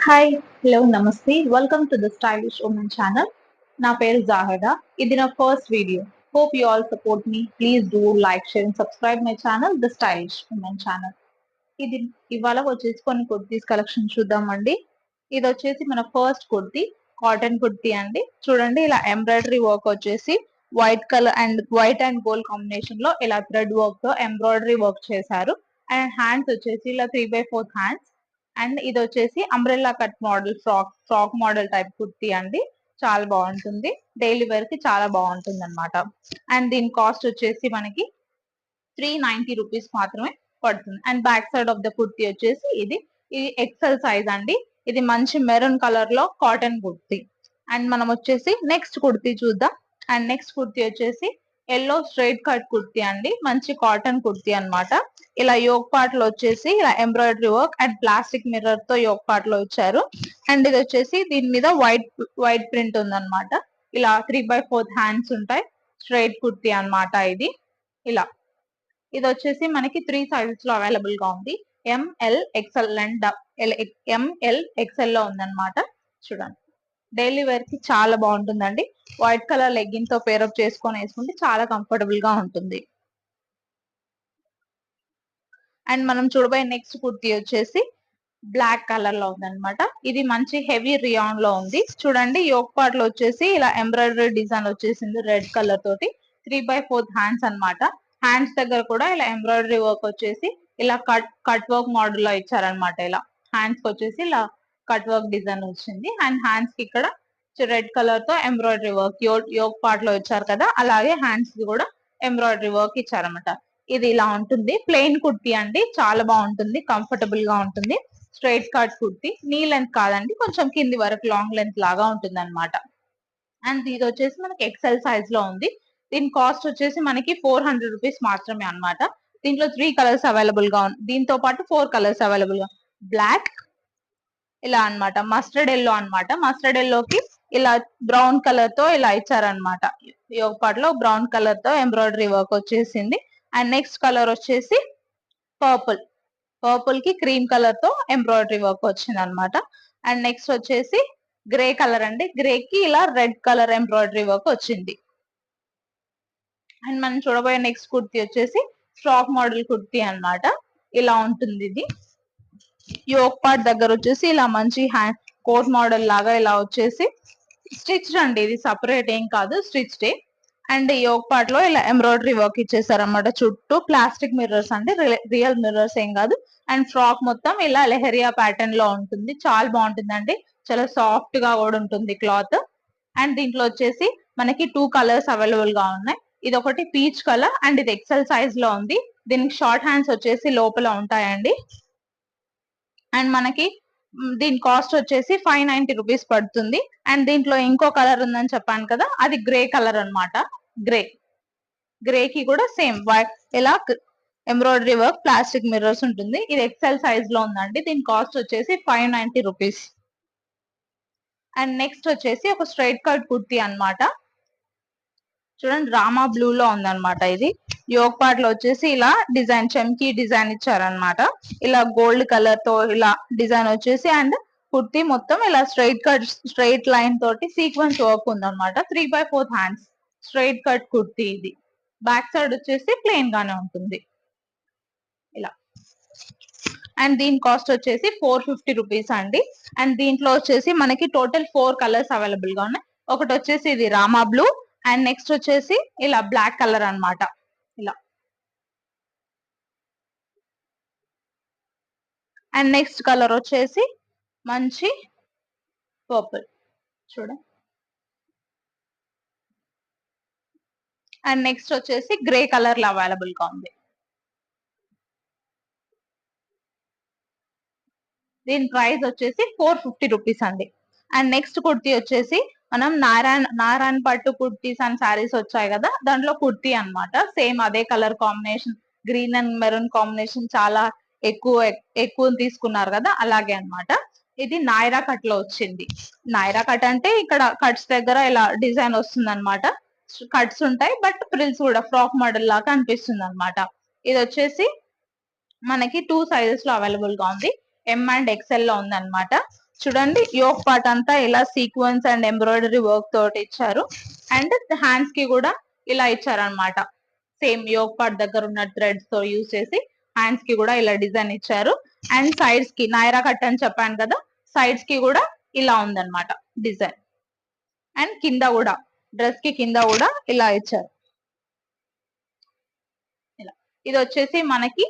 Hi, hello, నమస్తే. Welcome to the stylish women channel. నా పేరు జాహెదా. ఇది నా first video. Hope you all support me. Please do like, share and subscribe my channel, the stylish women channel. ఇది ఇవాళ వచ్చేసి కొన్ని కుర్తీస్ కలెక్షన్ చూద్దామండి. ఇది వచ్చేసి మన ఫస్ట్ కుర్తీ, కాటన్ కుర్తీ అండి. చూడండి, ఇలా ఎంబ్రాయిడరీ వర్క్ వచ్చేసి white colour and white and gold combination లో ఇలా థ్రెడ్ వర్క్ తో ఎంబ్రాయిడరీ వర్క్ చేశారు. అండ్ హ్యాండ్స్ వచ్చేసి ఇలా 3/4 హ్యాండ్స్. అండ్ ఇది వచ్చేసి umbrella cut model frock model type kurti అండి. చాలా బాగుంటుంది, డైలీ వేర్ కి చాలా బాగుంటుంది అనమాట. అండ్ దీని కాస్ట్ వచ్చేసి మనకి 390 రూపీస్ మాత్రమే పడుతుంది. And back side of the kurti వచ్చేసి ఇది ఎక్సెల్ సైజ్ అండి. ఇది మంచి మెరూన్ కలర్ లో కాటన్ కుర్తీ. అండ్ మనం వచ్చేసి నెక్స్ట్ కుర్తీ చూద్దాం. అండ్ నెక్స్ట్ కుర్తీ వచ్చేసి ఎల్లో స్ట్రైట్ కట్ కుర్తీ అండి. మంచి కాటన్ కుర్తీ అన్నమాట. ఇలా యోగ్ పార్ట్ లో వచ్చేసి ఇలా embroidery work and plastic mirror తో యోగ్ పార్ట్ లో ఇచ్చారు. అండ్ ఇది వచ్చేసి దీని మీద వైట్ ప్రింట్ ఉందన్నమాట. ఇలా 3/4 హ్యాండ్స్ ఉంటాయి. స్ట్రైట్ కుర్తీ అన్నమాట ఇది. ఇలా ఇది వచ్చేసి మనకి 3 సైజెస్ లో అవైలబుల్ గా ఉంది. M L XL and M L XL లో ఉందన్నమాట. చూడండి, డైలీ వేర్ కి చాలా బాగుంటుందండి. వైట్ కలర్ లెగ్గిన్ తో పేరప్ చేసుకొని వేసుకుంటే చాలా కంఫర్టబుల్ గా ఉంటుంది. అండ్ మనం చూడబోయే నెక్స్ట్ కుర్తీ వచ్చేసి బ్లాక్ కలర్ లో ఉందన్నమాట. ఇది మంచి హెవీ రియాన్ లో ఉంది. చూడండి, యోక్ పార్ట్ లో వచ్చేసి ఇలా ఎంబ్రాయిడరీ డిజైన్ వచ్చేసింది రెడ్ కలర్ తోటి. 3/4 హ్యాండ్స్ అన్నమాట. హ్యాండ్స్ దగ్గర కూడా ఇలా ఎంబ్రాయిడరీ వర్క్ వచ్చేసి ఇలా కట్ వర్క్ మోడల్ లో ఇచ్చారనమాట. ఇలా హ్యాండ్స్ వచ్చేసి ఇలా కట్ వర్క్ డిజైన్ వచ్చింది. అండ్ హ్యాండ్స్ కి ఇక్కడ రెడ్ కలర్ తో ఎంబ్రాయిడరీ వర్క్ యోక్ పార్ట్ లో ఇచ్చారు కదా, అలాగే హ్యాండ్స్ కి కూడా ఎంబ్రాయిడరీ వర్క్ ఇచ్చారనమాట. ఇది ఇలా ఉంటుంది. ప్లెయిన్ కుర్తీ అండి, చాలా బాగుంటుంది, కంఫర్టబుల్ గా ఉంటుంది. Straight cut kurti, knee length కాదండి, కొంచెం కింది వరకు లాంగ్ లెంత్ లాగా ఉంటుంది అనమాట. అండ్ ఇది వచ్చేసి మనకి ఎక్సెల్ సైజ్ లో ఉంది. దీని కాస్ట్ వచ్చేసి మనకి 400 రూపీస్ మాత్రమే అన్నమాట. దీంట్లో 3 కలర్స్ అవైలబుల్ గా ఉంది. దీంతో పాటు 4 కలర్స్ అవైలబుల్ గా, బ్లాక్, ఇలా అన్నమాట, మస్టర్డ్ ఎల్లో అన్నమాట. మస్టర్డ్ ఎల్లోకి ఇలా బ్రౌన్ కలర్ తో ఇలా ఇచ్చారనమాట. యోగ్ పార్ట్ లో బ్రౌన్ కలర్ తో ఎంబ్రాయిడరీ వర్క్ వచ్చేసింది. అండ్ నెక్స్ట్ కలర్ వచ్చేసి పర్పుల్. పర్పుల్ కి క్రీమ్ కలర్ తో ఎంబ్రాయిడరీ వర్క్ వచ్చింది అనమాట. అండ్ నెక్స్ట్ వచ్చేసి గ్రే కలర్ అండి. గ్రే కి ఇలా రెడ్ కలర్ ఎంబ్రాయిడరీ వర్క్ వచ్చింది. అండ్ మనం చూడబోయే నెక్స్ట్ కుర్తీ వచ్చేసి ఫ్రాక్ మోడల్ కుర్తీ అన్నమాట. ఇలా ఉంటుంది ఇది. యోక్ పార్ట్ దగ్గర వచ్చేసి ఇలా మంచి హ్యాండ్ కోట్ మోడల్ లాగా ఇలా వచ్చేసి స్టిచ్ అండి. ఇది సపరేట్ ఏం కాదు, stitched. And yoke part లో ఇలా ఎంబ్రాయిడరీ వర్క్ ఇచ్చేసారన్నమాట. చుట్టూ ప్లాస్టిక్ మిర్రర్స్ అండి, రియల్ మిర్రర్స్ ఏం కాదు. అండ్ ఫ్రాక్ మొత్తం ఇలా లెహరియా ప్యాటర్న్ లో ఉంటుంది. చాలా బాగుంటుందండి, చాలా సాఫ్ట్ గా కూడా ఉంటుంది క్లాత్. అండ్ దీంట్లో వచ్చేసి మనకి 2 కలర్స్ అవైలబుల్ గా ఉన్నాయి. ఇది ఒకటి పీచ్ కలర్ అండ్ ఇది ఎక్సెల్ సైజ్ లో ఉంది. దీనికి షార్ట్ హ్యాండ్స్ వచ్చేసి లోపల ఉంటాయండి. అండ్ మనకి దీని కాస్ట్ వచ్చేసి 590 రూపీస్ పడుతుంది. అండ్ దీంట్లో ఇంకో కలర్ ఉందని చెప్పాను కదా, అది గ్రే కలర్ అన్నమాట. గ్రే కి కూడా సేమ్ ఇలా ఎంబ్రాయిడరీ వర్క్ ప్లాస్టిక్ మిర్రర్స్ ఉంటుంది. ఇది ఎక్సెల్ సైజ్ లో ఉందండి. దీని కాస్ట్ వచ్చేసి 590 రూపీస్. అండ్ నెక్స్ట్ వచ్చేసి ఒక స్ట్రైట్ కట్ కుర్తీ అన్నమాట. చూడండి, రామా బ్లూ లో ఉందన్నమాట. ఇది యోగ్ పార్ట్ లో వచ్చేసి ఇలా డిజైన్ చమ్కీ డిజైన్ ఇచ్చారనమాట. ఇలా గోల్డ్ కలర్ తో ఇలా డిజైన్ వచ్చేసి అండ్ కుర్తీ మొత్తం ఇలా స్ట్రైట్ లైన్ తోటి సీక్వెన్స్ వర్క్ ఉందన్నమాట. 3/4 హ్యాండ్స్ స్ట్రైట్ కట్ కుర్తీ ఇది. బ్యాక్ సైడ్ వచ్చేసి ప్లెయిన్ గానే ఉంటుంది ఇలా. అండ్ దీని కాస్ట్ వచ్చేసి 450 రూపీస్ అండి. అండ్ దీంట్లో వచ్చేసి మనకి టోటల్ 4 కలర్స్ అవైలబుల్ గా ఉన్నాయి. ఒకటి వచ్చేసి ఇది రామా బ్లూ అండ్ నెక్స్ట్ వచ్చేసి ఇలా బ్లాక్ కలర్ అన్నమాట. ఇలా అండ్ నెక్స్ట్ కలర్ వచ్చేసి మంచి పర్పుల్. చూడండి, అండ్ నెక్స్ట్ వచ్చేసి గ్రే కలర్ లో అవైలబుల్ గా ఉంది. దీని ప్రైస్ వచ్చేసి 450 రూపీస్ అండి. అండ్ నెక్స్ట్ కుర్తీ వచ్చేసి మనం నారాయణ పట్టు కుర్తీస్ అండ్ శారీస్ వచ్చాయి కదా, దాంట్లో కుర్తీ అన్నమాట. సేమ్ అదే colour combination, green and maroon combination చాలా ఎక్కువ తీసుకున్నారు కదా, అలాగే అన్నమాట. ఇది నాయరా కట్ లో వచ్చింది. నాయరా కట్ అంటే ఇక్కడ కట్స్ దగ్గర ఇలా డిజైన్ వస్తుంది అనమాట. కట్స్ ఉంటాయి బట్ ఫ్రిల్స్ కూడా ఫ్రాక్ మోడల్ లాగా అనిపిస్తుంది అనమాట. ఇది వచ్చేసి మనకి 2 సైజెస్ లో అవైలబుల్ గా ఉంది. ఎం అండ్ ఎక్స్ఎల్ లో ఉంది అనమాట. చూడండి యోక్ పార్ట్ అంతా ఇలా సీక్వెన్స్ అండ్ ఎంబ్రాయిడరీ వర్క్ తోటి ఇచ్చారు. అండ్ హ్యాండ్స్ కి కూడా ఇలా ఇచ్చారనమాట. సేమ్ యోక్ పార్ట్ దగ్గర ఉన్న థ్రెడ్స్ తో యూజ్ చేసి హ్యాండ్స్ కి కూడా ఇలా డిజైన్ ఇచ్చారు. అండ్ సైడ్స్ కి నైరా కట్ అని చెప్పాను కదా, సైడ్స్ కి కూడా ఇలా ఉందన్నమాట డిజైన్. అండ్ కింద కూడా డ్రెస్ కి కింద కూడా ఇలా ఇచ్చారు. ఇలా ఇది వచ్చేసి మనకి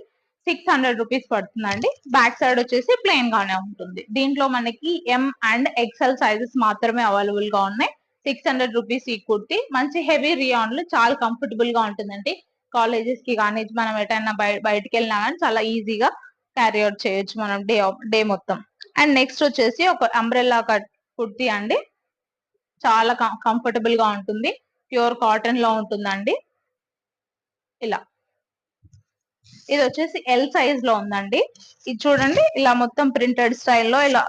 600 రూపీస్ పడుతుందండి. బ్యాక్ సైడ్ వచ్చేసి ప్లెయిన్ గానే ఉంటుంది. దీంట్లో మనకి ఎం అండ్ ఎక్స్ఎల్ సైజెస్ మాత్రమే అవైలబుల్ గా ఉన్నాయి. 600 రూపీస్ ఈ కుర్తి. మంచి హెవీ రియాన్ లో చాలా కంఫర్టబుల్ గా ఉంటుందండి. కాలేజెస్ కి కానీ మనం ఎటైనా బయటికి వెళ్ళినా కానీ చాలా ఈజీగా క్యారీ అవుట్ చేయొచ్చు మనం డే మొత్తం. అండ్ నెక్స్ట్ వచ్చేసి ఒక అంబ్రెల్లా కట్ కుర్తి అండి. చాలా కంఫర్టబుల్ గా ఉంటుంది. ప్యూర్ కాటన్ లో ఉంటుందండి. ఇలా ఇది వచ్చేసి ఎల్ సైజ్ లో ఉందండి. ఇది చూడండి ఇలా మొత్తం ప్రింటెడ్ స్టైల్లో ఇలా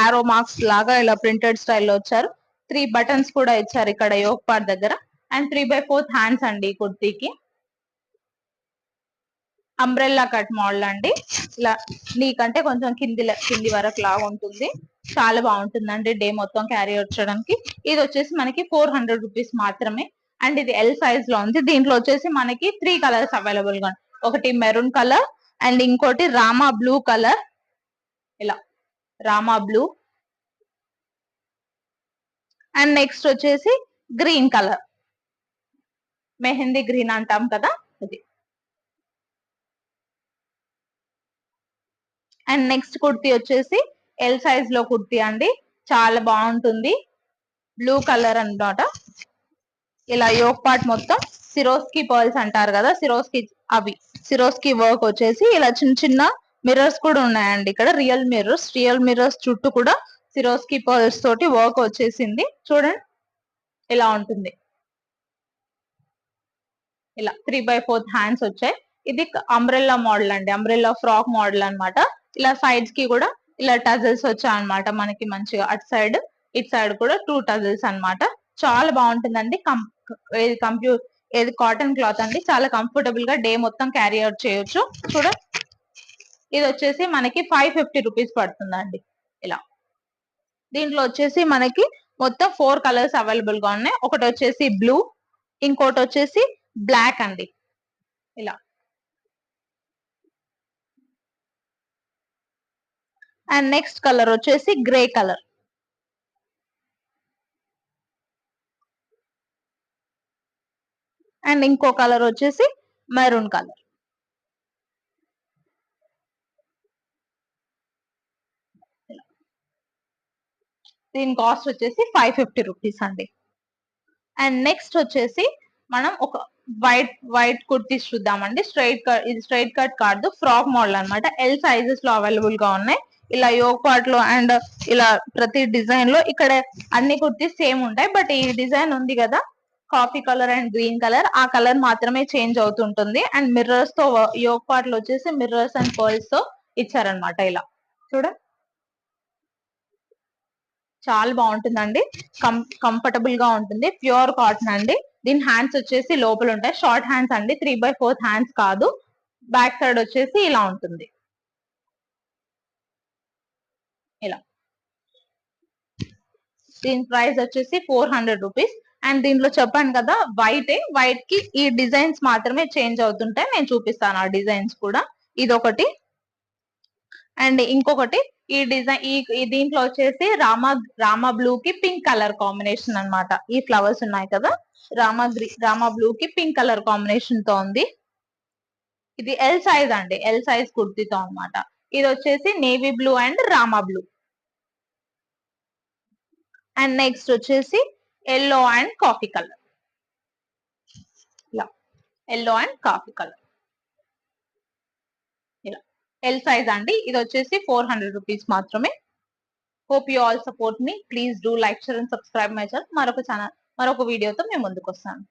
ఆరో మార్క్స్ లాగా ఇలా ప్రింటెడ్ స్టైల్లో వచ్చారు. 3 బటన్స్ కూడా ఇచ్చారు ఇక్కడ యోక్ పార్ట్ దగ్గర. అండ్ 3/4 హ్యాండ్స్ అండి ఈ కుర్తీకి. అంబ్రెల్లా కట్ మోడల్ అండి. ఇలా నీకంటే కొంచెం కింది వరకు లాగా ఉంటుంది. చాలా బాగుంటుందండి డే మొత్తం క్యారీ అవుట్ చేయడానికి. ఇది వచ్చేసి మనకి 400 రూపీస్ మాత్రమే. అండ్ ఇది ఎల్ సైజ్ లో ఉంది. దీంట్లో వచ్చేసి మనకి 3 కలర్స్ అవైలబుల్ గా. ఒకటి మెరూన్ కలర్ అండ్ ఇంకోటి రామా బ్లూ కలర్. ఇలా రామా బ్లూ అండ్ నెక్స్ట్ వచ్చేసి గ్రీన్ కలర్, మెహందీ గ్రీన్ అంటాం కదా ఇది. అండ్ నెక్స్ట్ కుర్తీ వచ్చేసి ఎల్ సైజ్ లో కుర్తీ అండి. చాలా బాగుంటుంది. బ్లూ కలర్ అన్నమాట. ఇలా యోక్ పార్ట్ మొత్తం సిరోస్కి పర్ల్స్ అంటారు కదా, సిరోస్కి వర్క్ వచ్చేసి ఇలా చిన్న చిన్న మిర్రర్స్ కూడా ఉన్నాయండి ఇక్కడ. రియల్ మిర్రర్స్ చుట్టూ కూడా సిరోస్కి పర్ల్స్ తోటి వర్క్ వచ్చేసింది. చూడండి ఇలా ఉంటుంది. ఇలా 3/4 హ్యాండ్స్ వచ్చాయి. ఇది అంబ్రెల్లా మోడల్ అండి. అంబ్రెల్లా ఫ్రాక్ మోడల్ అన్నమాట. ఇలా సైడ్స్ కి కూడా ఇలా టజల్స్ వచ్చాయి అన్నమాట మనకి మంచిగా. అటు సైడ్ ఇటు సైడ్ కూడా 2 టజల్స్ అన్నమాట. చాలా బాగుంటుందండి. ఏది కాటన్ క్లాత్ అండి. చాలా కంఫర్టబుల్ గా డే మొత్తం క్యారీ అవుట్ చేయొచ్చు. చూడండి ఇది వచ్చేసి మనకి 550 రూపీస్ పడుతుందండి. ఇలా దీంట్లో వచ్చేసి మనకి మొత్తం 4 కలర్స్ అవైలబుల్ గా ఉన్నాయి. ఒకటి వచ్చేసి బ్లూ, ఇంకోటి వచ్చేసి బ్లాక్ అండి. ఇలా అండ్ నెక్స్ట్ కలర్ వచ్చేసి గ్రే కలర్. అండ్ ఇంకో కలర్ వచ్చేసి మెరూన్ కలర్. దీని కాస్ట్ వచ్చేసి 550 రూపీస్ అండి. అండ్ నెక్స్ట్ వచ్చేసి మనం ఒక వైట్ కుర్తీస్ చూద్దామండి. ఇది స్ట్రైట్ కట్ కాదు, ఫ్రాక్ మోడల్ అన్నమాట. ఎల్ సైజెస్ లో అవైలబుల్ గా ఉన్నాయి. ఇలా యోక్ పార్ట్ లో అండ్ ఇలా ప్రతి డిజైన్ లో ఇక్కడ అన్ని కుర్తీస్ సేమ్ ఉంటాయి. బట్ ఈ డిజైన్ ఉంది కదా coffee colour and green colour, ఆ కలర్ మాత్రమే చేంజ్ అవుతుంటుంది. అండ్ మిర్రర్స్ తో యోక్ పార్ట్ లో వచ్చేసి మిర్రర్స్ అండ్ పర్ల్స్ తో ఇచ్చారనమాట. ఇలా చూడండి చాలా బాగుంటుందండి. కంఫర్టబుల్ గా ఉంటుంది. ప్యూర్ కాటన్ అండి. దీని హ్యాండ్స్ వచ్చేసి లోపల ఉంటాయి. షార్ట్ హ్యాండ్స్ అండి. 3/4 హ్యాండ్స్ కాదు. బ్యాక్ సైడ్ వచ్చేసి ఇలా ఉంటుంది. ఇలా దీని ప్రైస్ వచ్చేసి 400 రూపీస్. అండ్ దీంట్లో చెప్పాను కదా వైట్ కి ఈ డిజైన్స్ మాత్రమే చేంజ్ అవుతుంటాయి. నేను చూపిస్తాను ఆ డిజైన్స్ కూడా. ఇదొకటి అండ్ ఇంకొకటి ఈ డిజైన్ దీంట్లో వచ్చేసి రామా బ్లూ కి పింక్ కలర్ కాంబినేషన్ అన్నమాట. ఈ ఫ్లవర్స్ ఉన్నాయి కదా, రామా బ్లూ కి పింక్ కలర్ కాంబినేషన్ తో ఉంది. ఇది ఎల్ సైజ్ అండి. ఎల్ సైజ్ కుర్తీతో అన్నమాట. ఇది వచ్చేసి navy blue and Rama blue. And next వచ్చేసి ఎల్లో అండ్ కాఫీ కలర్. ఇలా ఎల్లో అండ్ కాఫీ కలర్. ఇలా ఎల్ సైజ్ అండి. ఇది వచ్చేసి 400 రూపీస్ మాత్రమే. Hope you all support me. Please do like, share and subscribe my channel. మరొక వీడియోతో మేము ముందుకు వస్తాను.